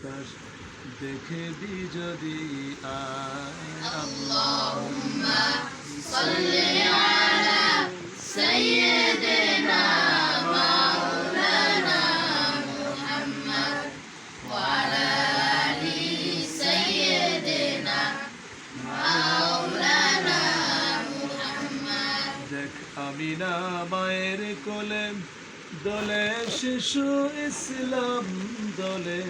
আকাশ দেখবি যদি আয় আল্লাহুম্মা সাল্লি আলা সাইয়্যিদিনা মাওলানা মুহাম্মদ ওয়া আলা আলি সাইয়্যিদিনা মাওলানা মুহাম্মদ। দেখ আমিনা মায়ের কোলে দোলে শিশু ইসলাম দোলে,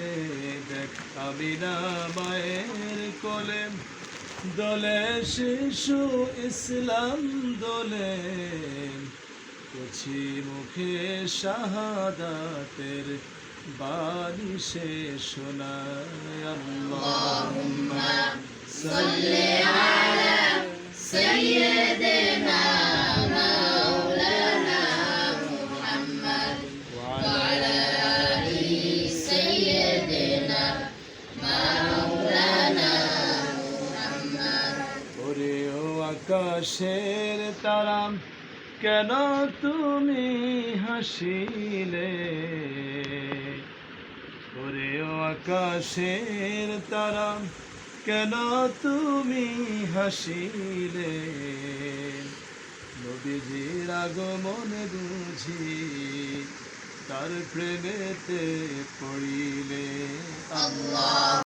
দেখ আমিনা মায়ের কোলে দোলে শিশু ইসলাম দোলে, কচি মুখে শাহাদাতের বাণী সে শোনায়। আল্লাহুম্মা সাল্লি আলা সাইয়্যিদিনা মাওলানা মুহাম্মদ ওয়া আলা আলি সাইয়্যিদিনা মাওলানা মুহাম্মদ। ওরে ও আকাশের তারা কেন তুমি হাসিলে, ওরে ও আকাশের তারা কেন তুমি হাসিলে, নবীজির আগমনে বুঝি তার প্রেমেতে পড়িলে। আল্লাহ